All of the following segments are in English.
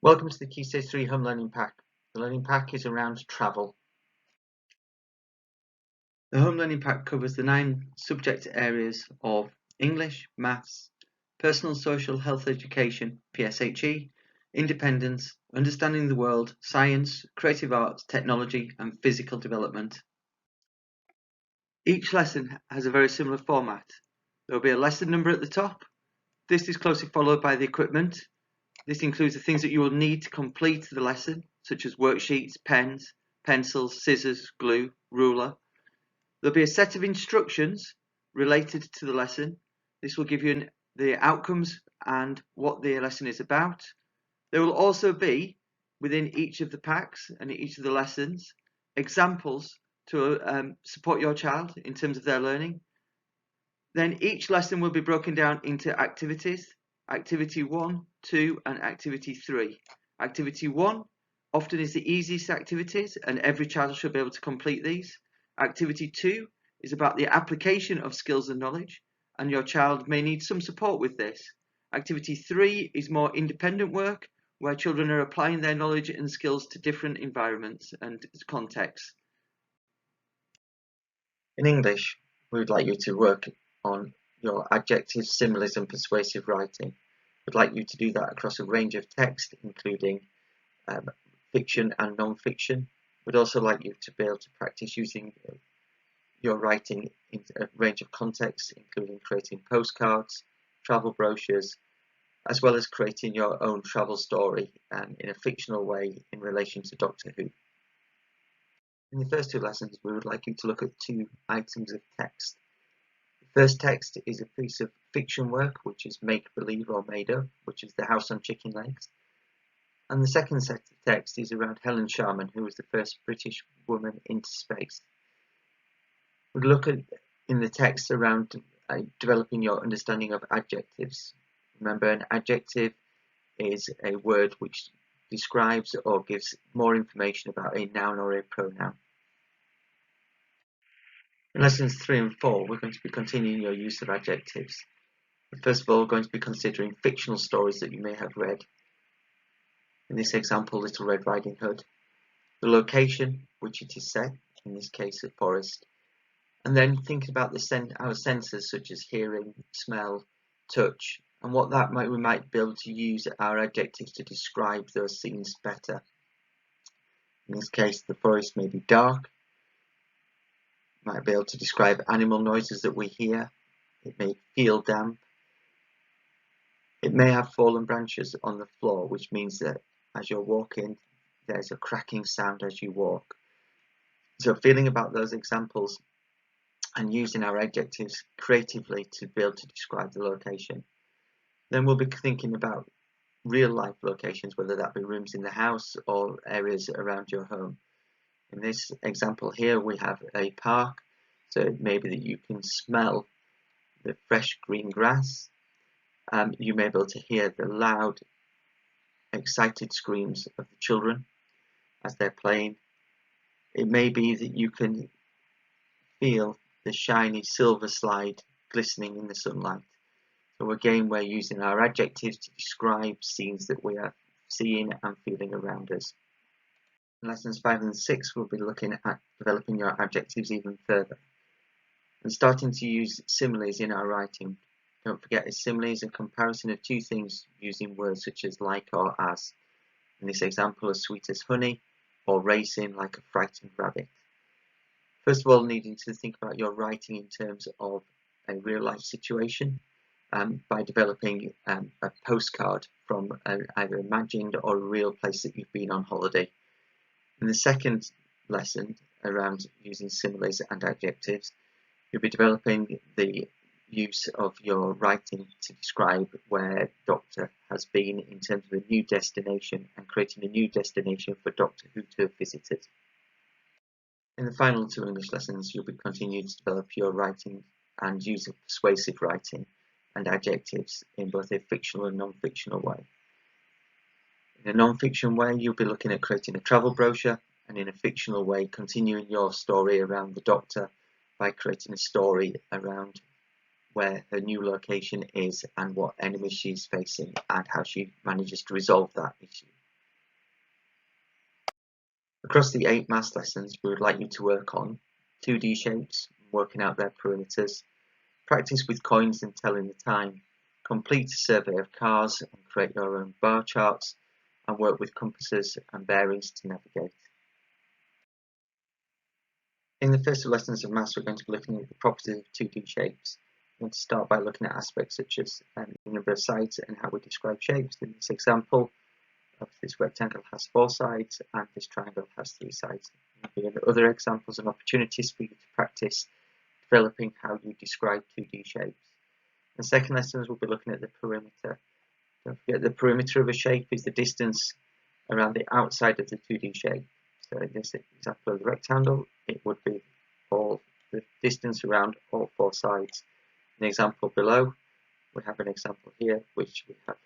Welcome to the KS3 Home Learning Pack. The Learning Pack is around travel. The Home Learning Pack covers the 9 subject areas of English, Maths, Personal Social Health Education, PSHE, Independence, Understanding the World, Science, Creative Arts, Technology and Physical Development. Each lesson has a very similar format. There will be a lesson number at the top. This is closely followed by the equipment. This includes the things that you will need to complete the lesson, such as worksheets, pens, pencils, scissors, glue, ruler. There'll be a set of instructions related to the lesson. This will give you the outcomes and what the lesson is about. There will also be, within each of the packs and each of the lessons, examples to support your child in terms of their learning. Then each lesson will be broken down into activities. Activity 1, 2 and Activity 3. Activity 1 often is the easiest activities and every child should be able to complete these. Activity 2 is about the application of skills and knowledge and your child may need some support with this. Activity 3 is more independent work where children are applying their knowledge and skills to different environments and contexts. In English, we would like you to work on your adjectives, similes and persuasive writing. We'd like you to do that across a range of text, including fiction and non-fiction. We'd also like you to be able to practice using your writing in a range of contexts, including creating postcards, travel brochures, as well as creating your own travel story in a fictional way in relation to Doctor Who. In the first 2 lessons, we would like you to look at 2 items of text. The first text is a piece of fiction work, which is make-believe or made-up, which is The House on Chicken Legs. And the second set of text is around Helen Sharman, who was the first British woman into space. We'd look at in the text around developing your understanding of adjectives. Remember, an adjective is a word which describes or gives more information about a noun or a pronoun. In lessons 3 and 4, we're going to be continuing your use of adjectives. First of all, we're going to be considering fictional stories that you may have read. In this example, Little Red Riding Hood. The location, which it is set, in this case a forest. And then thinking about our senses such as hearing, smell, touch, and what we might be able to use our adjectives to describe those scenes better. In this case, the forest may be dark. Might be able to describe animal noises that we hear. It may feel damp. It may have fallen branches on the floor, which means that as you're walking, there's a cracking sound as you walk. So feeling about those examples and using our adjectives creatively to be able to describe the location. Then we'll be thinking about real life locations, whether that be rooms in the house or areas around your home. In this example here, we have a park, so it may be that you can smell the fresh green grass. You may be able to hear the loud, excited screams of the children as they're playing. It may be that you can feel the shiny silver slide glistening in the sunlight. So again, we're using our adjectives to describe scenes that we are seeing and feeling around us. In lessons 5 and 6, we'll be looking at developing your adjectives even further and starting to use similes in our writing. Don't forget, a simile is a comparison of 2 things using words such as like or as. In this example, as sweet as honey, or racing like a frightened rabbit. First of all, needing to think about your writing in terms of a real life situation by developing a postcard from either imagined or a real place that you've been on holiday. In the second lesson around using similes and adjectives, you'll be developing the use of your writing to describe where Doctor has been in terms of a new destination and creating a new destination for Doctor Who to have visited. In the final 2 English lessons, you'll be continuing to develop your writing and use of persuasive writing and adjectives in both a fictional and non-fictional way. In a non-fiction way, you'll be looking at creating a travel brochure, and in a fictional way, continuing your story around the Doctor by creating a story around where her new location is and what enemies she's facing and how she manages to resolve that issue. Across the 8 maths lessons, we would like you to work on 2D shapes, working out their perimeters, practice with coins and telling the time, complete a survey of cars and create your own bar charts, and work with compasses and bearings to navigate. In the first 2 lessons of maths, we're going to be looking at the properties of 2D shapes. We're going to start by looking at aspects such as the number of sides and how we describe shapes. In this example, this rectangle has 4 sides and this triangle has 3 sides. There will be other examples and opportunities for you to practice developing how you describe 2D shapes. In the second lessons, we'll be looking at the perimeter. Don't forget, the perimeter of a shape is the distance around the outside of the 2D shape. So in this example of the rectangle, it would be all the distance around all 4 sides. In the example below, we have an example here which we have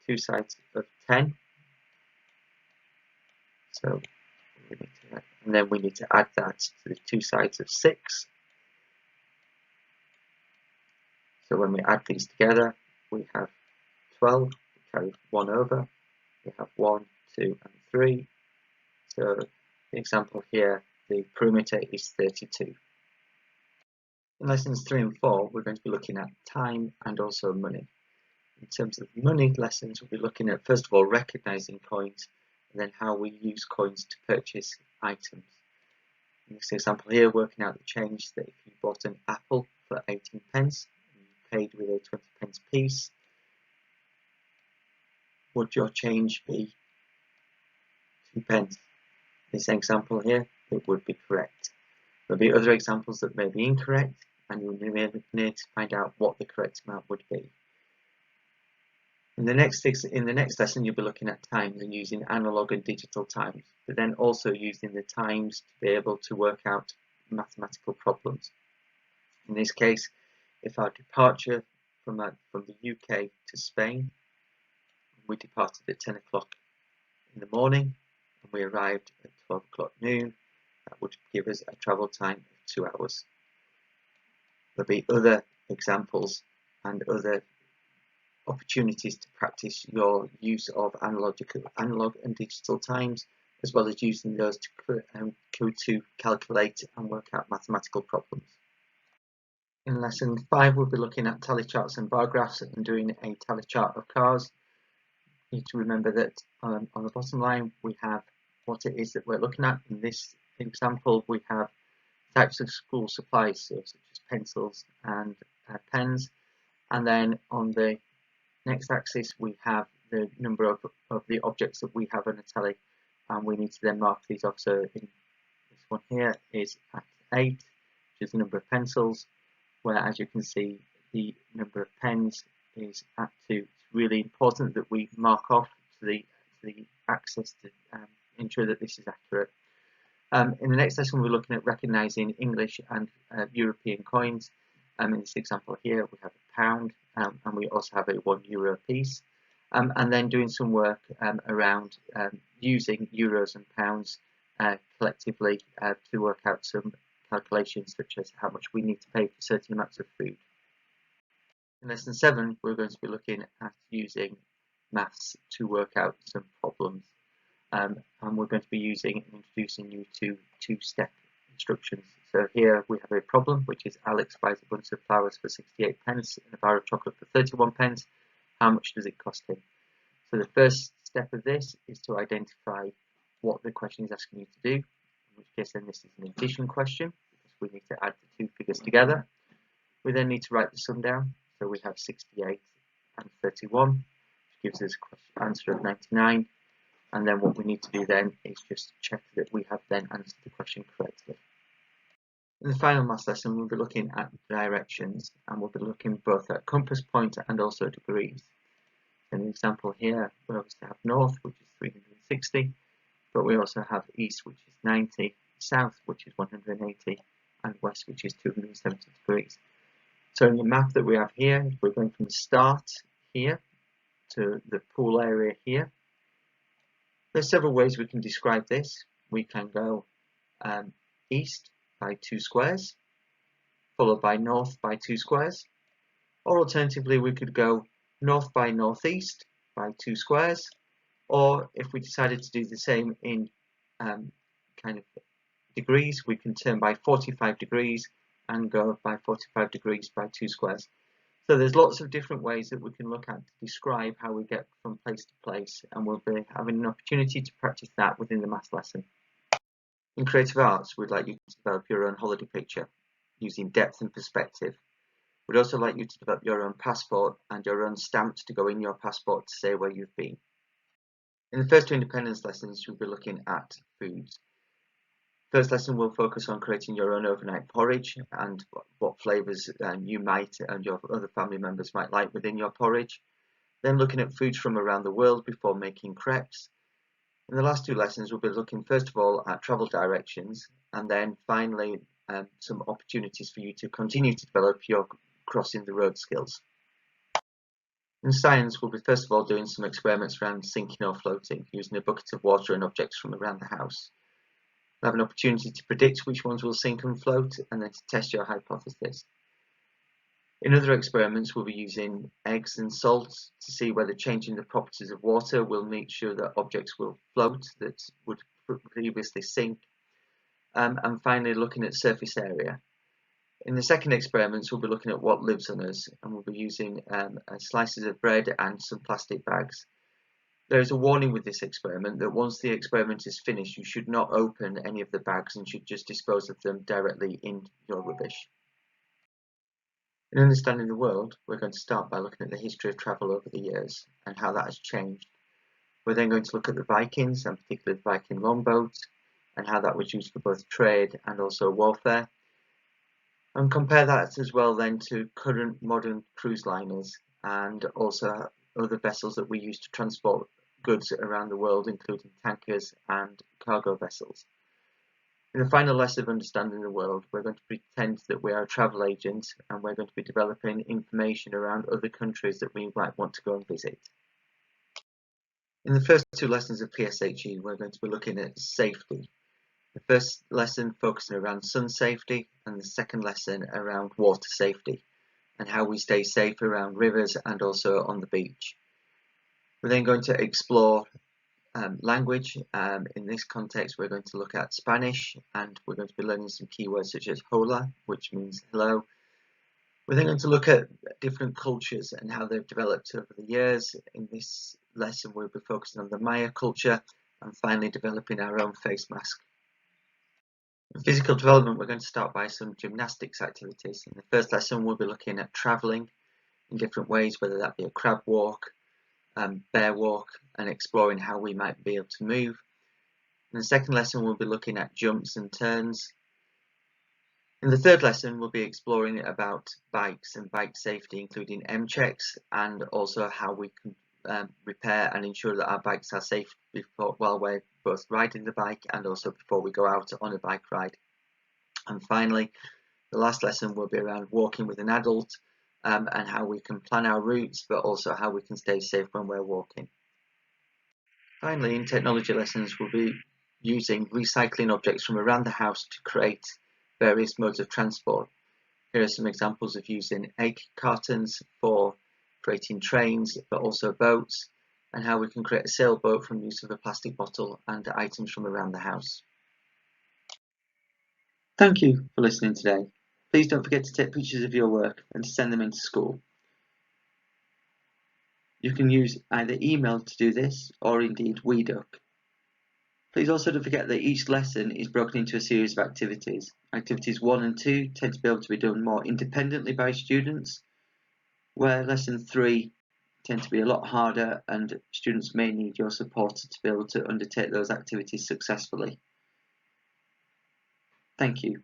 2 sides of 10. So and then we need to add that to the 2 sides of 6. So when we add these together, we have 12, we carry 1 over, we have 1, 2 and 3. So the example here, the perimeter is 32. In lessons 3 and 4, we're going to be looking at time and also money. In terms of money lessons, we'll be looking at, first of all, recognizing coins, and then how we use coins to purchase items. In this example here, working out the change that if you bought an apple for 18 pence, and you paid with a 20 pence piece, would your change be 2 pence? In this example here, it would be correct. There will be other examples that may be incorrect, and you may need to find out what the correct amount would be. In the next lesson, you'll be looking at times and using analog and digital times, but then also using the times to be able to work out mathematical problems. In this case, if our departure from the UK to Spain, we departed at 10 o'clock in the morning and we arrived at 12 o'clock noon, that would give us a travel time of 2 hours. There'll be other examples and other opportunities to practice your use of analog and digital times, as well as using those to calculate and work out mathematical problems. In lesson 5, we'll be looking at tally charts and bar graphs and doing a tally chart of cars. You need to remember that on the bottom line we have what it is that we're looking at. In this example, we have types of school supplies, so such as pencils and pens, and then on the next axis we have the number of the objects that we have on a tally, and we need to then mark these off. So in this one here is at 8, which is the number of pencils, where as you can see the number of pens is at 2. It's really important that we mark off to the axis to ensure that this is accurate. In the next lesson we're looking at recognizing English and European coins. In this example here we have a pound, and we also have a €1 piece, and then doing some work around using euros and pounds collectively to work out some calculations such as how much we need to pay for certain amounts of food. In lesson 7 we're going to be looking at using maths to work out some problems, and we're going to be introducing you to 2-step instructions. So here we have a problem, which is Alex buys a bunch of flowers for 68 pence and a bar of chocolate for 31 pence. How much does it cost him? So the first step of this is to identify what the question is asking you to do, in which case then this is an addition question, because we need to add the 2 figures together. We then need to write the sum down, so we have 68 and 31, which gives us an answer of 99, and then what we need to do then is just check that we have then answered the question correctly. In the final maths lesson, we'll be looking at directions, and we'll be looking both at compass point and also degrees. In the example here, we obviously have north, which is 360, but we also have east, which is 90, south, which is 180, and west, which is 270 degrees. So in the map that we have here, we're going from the start here to the pool area here. There's several ways we can describe this. We can go east by 2 squares, followed by north by 2 squares, or alternatively we could go north by northeast by 2 squares, or if we decided to do the same in kind of degrees, we can turn by 45 degrees and go by 45 degrees by 2 squares. So there's lots of different ways that we can look at to describe how we get from place to place, and we'll be having an opportunity to practice that within the maths lesson. In creative arts, we'd like you to develop your own holiday picture using depth and perspective. We'd also like you to develop your own passport and your own stamps to go in your passport to say where you've been. In the first 2 independence lessons, we'll be looking at foods. First lesson will focus on creating your own overnight porridge and what flavours you might and your other family members might like within your porridge. Then looking at foods from around the world before making crepes. In the last 2 lessons, we'll be looking first of all at travel directions, and then finally some opportunities for you to continue to develop your crossing the road skills. In science, we'll be first of all doing some experiments around sinking or floating using a bucket of water and objects from around the house. We'll have an opportunity to predict which ones will sink and float, and then to test your hypothesis. In other experiments, we'll be using eggs and salt to see whether changing the properties of water will make sure that objects will float that would previously sink. And finally, looking at surface area. In the second experiments, we'll be looking at what lives on us, and we'll be using slices of bread and some plastic bags. There is a warning with this experiment that once the experiment is finished, you should not open any of the bags and should just dispose of them directly in your rubbish. In understanding the world, we're going to start by looking at the history of travel over the years and how that has changed. We're then going to look at the Vikings, and particularly the Viking longboats, and how that was used for both trade and also warfare. And compare that as well then to current modern cruise liners and also other vessels that we use to transport goods around the world, including tankers and cargo vessels. In the final lesson of understanding the world, we're going to pretend that we are a travel agent, and we're going to be developing information around other countries that we might want to go and visit. In the first 2 lessons of PSHE, we're going to be looking at safety. The first lesson focusing around sun safety, and the second lesson around water safety and how we stay safe around rivers and also on the beach. We're then going to explore language. In this context, we're going to look at Spanish, and we're going to be learning some keywords such as hola, which means hello. We're then going to look at different cultures and how they've developed over the years. In this lesson, we'll be focusing on the Maya culture and finally developing our own face mask. In physical development, we're going to start by some gymnastics activities. In the first lesson, we'll be looking at travelling in different ways, whether that be a crab walk, bear walk, and exploring how we might be able to move. In the second lesson, we'll be looking at jumps and turns. In the third lesson, we'll be exploring about bikes and bike safety, including M-checks, and also how we can repair and ensure that our bikes are safe while we're both riding the bike and also before we go out on a bike ride. And finally, the last lesson will be around walking with an adult and how we can plan our routes, but also how we can stay safe when we're walking. Finally, in technology lessons, we'll be using recycling objects from around the house to create various modes of transport. Here are some examples of using egg cartons for creating trains, but also boats, and how we can create a sailboat from use of a plastic bottle and items from around the house. Thank you for listening today. Please don't forget to take pictures of your work and to send them into school. You can use either email to do this or indeed WeDuck. Please also don't forget that each lesson is broken into a series of activities. Activities 1 and 2 tend to be able to be done more independently by students, where lesson 3 tend to be a lot harder and students may need your support to be able to undertake those activities successfully. Thank you.